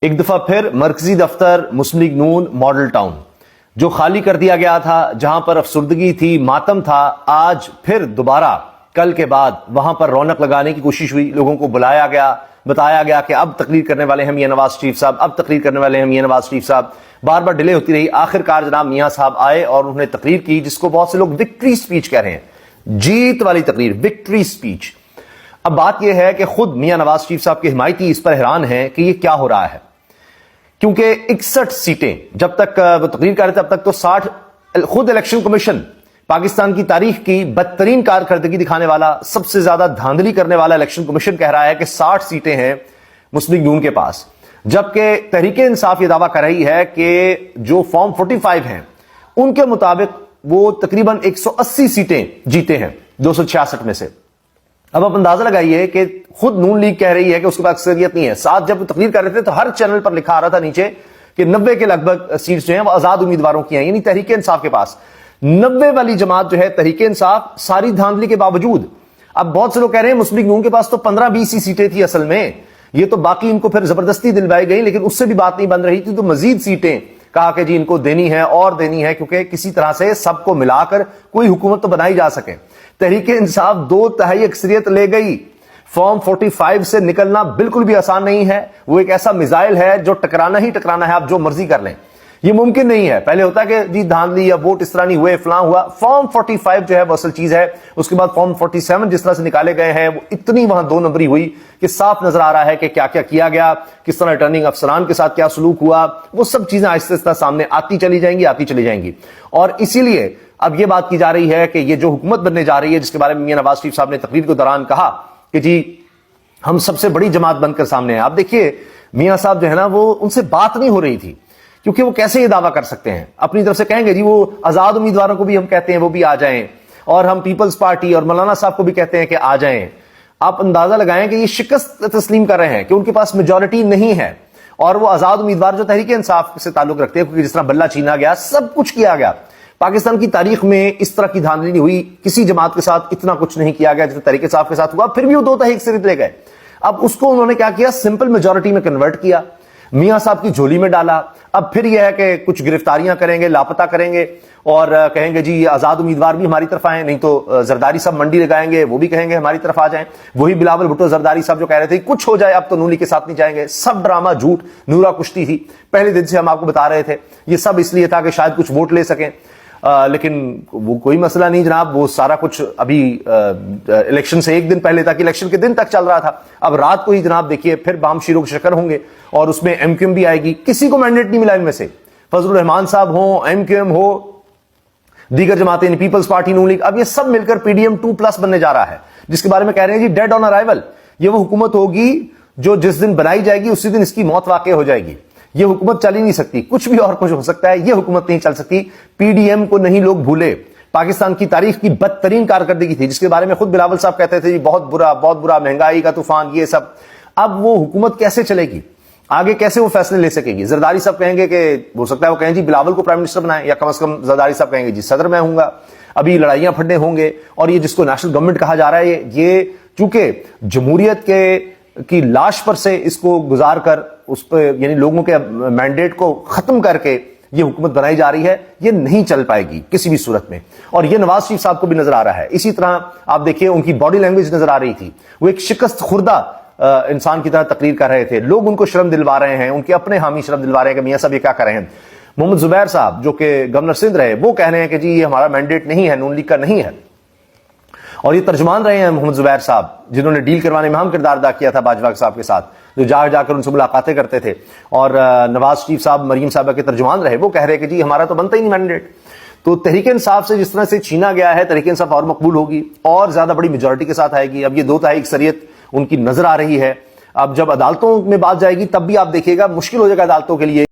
ایک دفعہ پھر مرکزی دفتر مسلم لیگ نون ماڈل ٹاؤن جو خالی کر دیا گیا تھا، جہاں پر افسردگی تھی، ماتم تھا، آج پھر دوبارہ کل کے بعد وہاں پر رونق لگانے کی کوشش ہوئی. لوگوں کو بلایا گیا، بتایا گیا کہ اب تقریر کرنے والے ہیں میاں نواز شریف صاحب، اب تقریر کرنے والے ہیں میاں نواز شریف صاحب. بار بار ڈیلے ہوتی رہی. آخر کار جناب میاں صاحب آئے اور انہوں نے تقریر کی، جس کو بہت سے لوگ وکٹری سپیچ کہہ رہے ہیں، جیت والی تقریر، وکٹری سپیچ. اب بات یہ ہے کہ خود میاں نواز شریف صاحب کے حمایتی اس پر حیران ہیں کہ یہ کیا ہو رہا ہے، کیونکہ 61 سیٹیں جب تک وہ تقریر کر رہے تھے اب تک تو 60. خود الیکشن کمیشن پاکستان کی تاریخ کی بدترین کارکردگی دکھانے والا، سب سے زیادہ دھاندلی کرنے والا الیکشن کمیشن کہہ رہا ہے کہ 60 سیٹیں ہیں مسلم لیگ نون کے پاس، جبکہ تحریک انصاف یہ دعویٰ کر رہی ہے کہ جو فارم 45 ہیں ان کے مطابق وہ تقریباً 180 سیٹیں جیتے ہیں 266 میں سے. اب آپ اندازہ لگائیے کہ خود نون لیگ کہہ رہی ہے کہ اس کے پاس اکثریت نہیں ہے. ساتھ جب تقریر کر رہے تھے تو ہر چینل پر لکھا آ رہا تھا نیچے کہ 90 کے لگ بھگ سیٹس جو ہیں وہ آزاد امیدواروں کی ہیں، یعنی تحریک انصاف کے پاس. 90 والی جماعت جو ہے تحریک انصاف، ساری دھاندلی کے باوجود اب بہت سے لوگ کہہ رہے ہیں مسلم لیگ نون کے پاس تو 15-20 ہی سیٹیں تھی اصل میں، یہ تو باقی ان کو پھر زبردستی دلوائی گئی، لیکن اس سے بھی بات نہیں بن رہی تھی تو مزید سیٹیں کہا کہ جی ان کو دینی ہے اور دینی ہے، کیونکہ کسی طرح سے سب کو ملا کر کوئی حکومت تو بنائی جا سکے. تحریک انصاف 2/3 اکثریت لے گئی. فارم 45 سے نکلنا بالکل بھی آسان نہیں ہے. وہ ایک ایسا میزائل ہے جو ٹکرانا ہی ٹکرانا ہے، آپ جو مرضی کر لیں، یہ ممکن نہیں ہے. پہلے ہوتا ہے کہ جی دھاندلی یا ووٹ اس طرح نہیں ہوئے، فلاں ہوا. فارم 45 جو ہے وہ اصل چیز ہے. اس کے بعد فارم 47 جس طرح سے نکالے گئے ہیں وہ اتنی وہاں 2 نمبری ہوئی کہ صاف نظر آ رہا ہے کہ کیا کیا کیا گیا، کس طرح ریٹرننگ افسران کے ساتھ کیا سلوک ہوا. وہ سب چیزیں آہستہ آہستہ سامنے آتی چلی جائیں گی. اور اسی لیے اب یہ بات کی جا رہی ہے کہ یہ جو حکومت بننے جا رہی ہے، جس کے بارے میں میاں نواز شریف صاحب نے تقریر کے دوران کہا کہ جی ہم سب سے بڑی جماعت بن کر سامنے ہیں. آپ دیکھیے میاں صاحب جو ہے نا، وہ ان سے بات نہیں ہو رہی تھی، کیونکہ وہ کیسے یہ دعویٰ کر سکتے ہیں. اپنی طرف سے کہیں گے جی وہ آزاد امیدواروں کو بھی ہم کہتے ہیں وہ بھی آ جائیں، اور ہم پیپلز پارٹی اور مولانا صاحب کو بھی کہتے ہیں کہ آ جائیں. آپ اندازہ لگائیں کہ یہ شکست تسلیم کر رہے ہیں کہ ان کے پاس میجورٹی نہیں ہے، اور وہ آزاد امیدوار جو تحریک انصاف سے تعلق رکھتے ہیں، کیونکہ جس طرح بلہ چھینا گیا، سب کچھ کیا گیا. پاکستان کی تاریخ میں اس طرح کی دھاندلی نہیں ہوئی، کسی جماعت کے ساتھ اتنا کچھ نہیں کیا گیا جتنا تحریک انصاف کے ساتھ ہوا. پھر بھی وہ 2/3 اکثریت لے گئے. اب اس کو انہوں نے کیا کیا، سمپل میجورٹی میں کنورٹ کیا، میاں صاحب کی جھولی میں ڈالا. اب پھر یہ ہے کہ کچھ گرفتاریاں کریں گے، لاپتہ کریں گے، اور کہیں گے جی آزاد امیدوار بھی ہماری طرف آئیں، نہیں تو زرداری صاحب منڈی لگائیں گے، وہ بھی کہیں گے ہماری طرف آ جائیں. وہی بلاول بھٹو زرداری صاحب جو کہہ رہے تھے کچھ ہو جائے اب تو نولی کے ساتھ نہیں جائیں گے. سب ڈرامہ جھوٹ، نورا کشتی تھی. پہلے دن سے ہم آپ کو بتا رہے تھے یہ سب اس لیے تھا کہ شاید کچھ ووٹ لے سکیں، لیکن وہ کوئی مسئلہ نہیں جناب. وہ سارا کچھ ابھی الیکشن سے ایک دن پہلے تک، الیکشن کے دن تک چل رہا تھا. اب رات کو ہی جناب دیکھیے پھر بام شیروں کے شکر ہوں گے، اور اس میں ایم کیو ایم بھی آئے گی. کسی کو مینڈیٹ نہیں ملا ان میں سے، فضل الرحمان صاحب ہوں، ایم کیو ایم ہو، دیگر جماعتیں، پیپلز پارٹی، نون لیگ، اب یہ سب مل کر پی ڈی ایم 2+ بننے جا رہا ہے، جس کے بارے میں کہہ رہے ہیں جی ڈیڈ آن ارائیول. یہ وہ حکومت ہوگی جو جس دن بنائی جائے گی اسی دن اس کی موت واقع ہو جائے گی. یہ حکومت چل ہی نہیں سکتی، کچھ بھی اور کچھ ہو سکتا ہے، یہ حکومت نہیں چل سکتی. پی ڈی ایم کو نہیں لوگ بھولے، پاکستان کی تاریخ کی بدترین کارکردگی تھی، جس کے بارے میں خود بلاول صاحب کہتے تھے جی بہت برا، مہنگائی کا طوفان، یہ سب. اب وہ حکومت کیسے چلے گی آگے، کیسے وہ فیصلے لے سکے گی؟ زرداری صاحب کہیں گے کہ ہو سکتا ہے وہ کہیں جی بلاول کو پرائم منسٹر بنائیں، یا کم از کم زرداری صاحب کہیں گے جی صدر میں ہوں گا. ابھی لڑائیاں پھڑنے ہوں گے، اور یہ جس کو نیشنل گورنمنٹ کہا جا رہا ہے، یہ چونکہ جمہوریت کی لاش پر سے اس کو گزار کر اس پہ، یعنی لوگوں کے مینڈیٹ کو ختم کر کے یہ حکومت بنائی جا رہی ہے، یہ نہیں چل پائے گی کسی بھی صورت میں. اور یہ نواز شریف صاحب کو بھی نظر آ رہا ہے. اسی طرح آپ دیکھیے ان کی باڈی لینگویج نظر آ رہی تھی، وہ ایک شکست خوردہ انسان کی طرح تقریر کر رہے تھے. لوگ ان کو شرم دلوا رہے ہیں، ان کے اپنے حامی شرم دلوا رہے ہیں کہ میاں صاحب یہ کیا کر رہے ہیں. محمد زبیر صاحب جو کہ گورنر سندھ رہے، وہ کہہ رہے ہیں کہ جی یہ ہمارا مینڈیٹ نہیں ہے، نون لیگ کا نہیں ہے. اور یہ ترجمان رہے ہیں محمد زبیر صاحب، جنہوں نے ڈیل کروانے میں اہم کردار ادا کیا تھا باجوہ صاحب کے ساتھ، جو جا کر ان سے ملاقاتیں کرتے تھے. اور نواز شریف صاحب مریم صاحبہ کے ترجمان رہے، وہ کہہ رہے کہ جی ہمارا تو بنتا ہی نہیں مینڈیٹ. تو تحریک انصاف سے جس طرح سے چھینا گیا ہے، تحریک انصاف اور مقبول ہوگی اور زیادہ بڑی میجورٹی کے ساتھ آئے گی. اب یہ 2/3 اکثریت ان کی نظر آ رہی ہے. اب جب عدالتوں میں بات جائے گی تب بھی آپ دیکھیے گا مشکل ہو جائے گا عدالتوں کے لیے